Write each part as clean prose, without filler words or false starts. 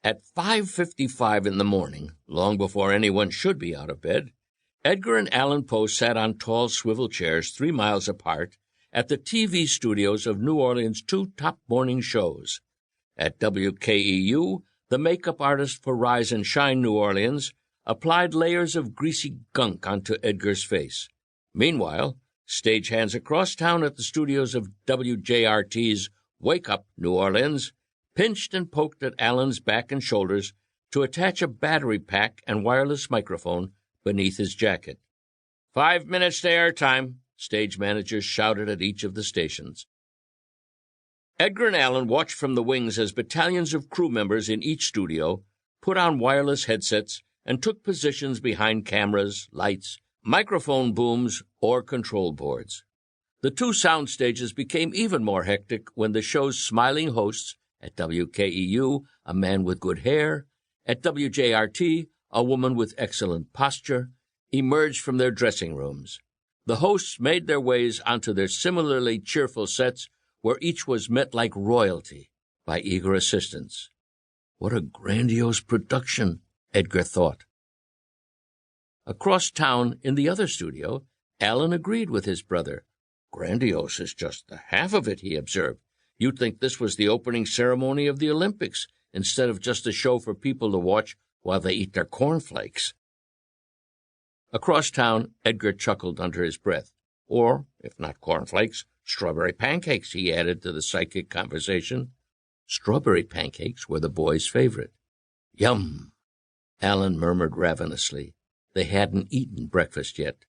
At 5:55 in the morning, long before anyone should be out of bed, Edgar and Allan Poe sat on tall swivel chairs 3 miles apart at the TV studios of New Orleans' 2 top morning shows. At WKEU, the makeup artist for Rise and Shine New Orleans applied layers of greasy gunk onto Edgar's face. Meanwhile, stagehands across town at the studios of WJRT's Wake Up New Orleans pinched and poked at Allan's back and shoulders to attach a battery pack and wireless microphone beneath his jacket. 5 minutes to airtime, stage managers shouted at each of the stations. Edgar and Allan watched from the wings as battalions of crew members in each studio put on wireless headsets and took positions behind cameras, lights, microphone booms, or control boards. The 2 sound stages became even more hectic when the show's smiling hosts, at WKEU, a man with good hair, at WJRT, a woman with excellent posture, emerged from their dressing rooms. The hosts made their ways onto their similarly cheerful sets, where each was met like royalty by eager assistants. What a grandiose production, Edgar thought. Across town, in the other studio, Allan agreed with his brother. Grandiose is just the half of it, he observed. You'd think this was the opening ceremony of the Olympics, instead of just a show for people to watch while they eat their cornflakes. Across town, Edgar chuckled under his breath. Or, if not cornflakes, strawberry pancakes, he added to the psychic conversation. Strawberry pancakes were the boys' favorite. Yum! Allan murmured ravenously. They hadn't eaten breakfast yet.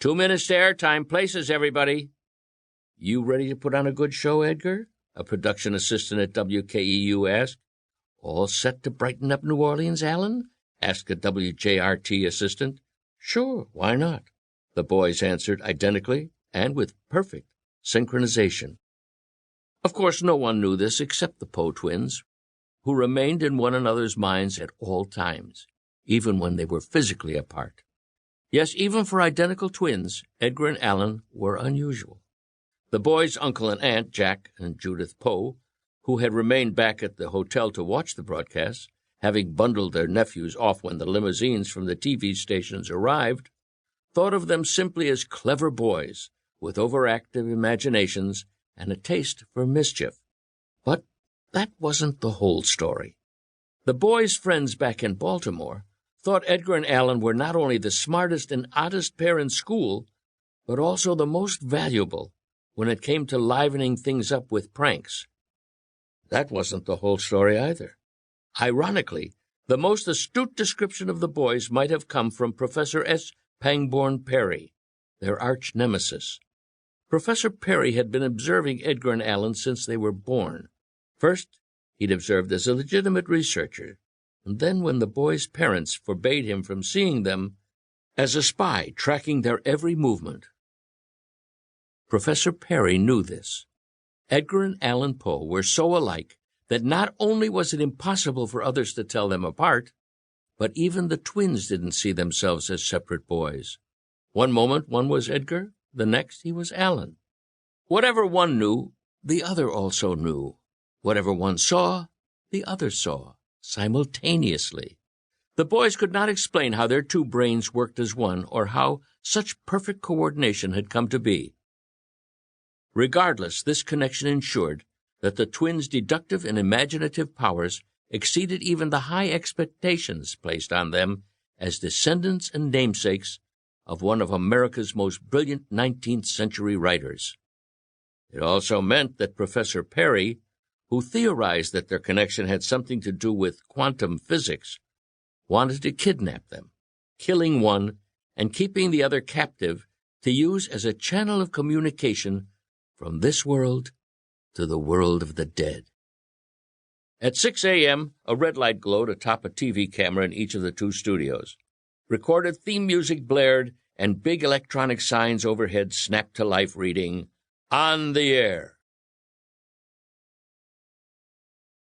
2 minutes to airtime. Places, everybody. You ready to put on a good show, Edgar? A production assistant at WKEU asked. All set to brighten up New Orleans, Allan? Asked a WJRT assistant. Sure, why not? The boys answered identically and with perfect synchronization. Of course, no one knew this except the Poe twins, who remained in one another's minds at all times, even when they were physically apart. Yes, even for identical twins, Edgar and Allan were unusual. The boys' uncle and aunt, Jack and Judith Poe, who had remained back at the hotel to watch the broadcast, having bundled their nephews off when the limousines from the TV stations arrived, thought of them simply as clever boys with overactive imaginations and a taste for mischief. But that wasn't the whole story. The boys' friends back in Baltimore thought Edgar and Allan were not only the smartest and oddest pair in school, but also the most valuable when it came to livening things up with pranks. That wasn't the whole story either. Ironically, the most astute description of the boys might have come from Professor S. Pangborn Perry, their arch-nemesis. Professor Perry had been observing Edgar and Allan since they were born. First, he'd observed as a legitimate researcher, and then when the boys' parents forbade him from seeing them, as a spy tracking their every movement. Professor Perry knew this. Edgar and Allan Poe were so alike that not only was it impossible for others to tell them apart, but even the twins didn't see themselves as separate boys. One moment one was Edgar, the next he was Allan. Whatever one knew, the other also knew. Whatever one saw, the other saw, simultaneously. The boys could not explain how their 2 brains worked as one, or how such perfect coordination had come to be. Regardless, this connection ensured that the twins' deductive and imaginative powers exceeded even the high expectations placed on them as descendants and namesakes of one of America's most brilliant 19th century writers. It also meant that Professor Perry, who theorized that their connection had something to do with quantum physics, wanted to kidnap them, killing one and keeping the other captive to use as a channel of communication from this world to the world of the dead. At 6 a.m., a red light glowed atop a TV camera in each of the 2 studios. Recorded theme music blared, and big electronic signs overhead snapped to life reading, On the Air.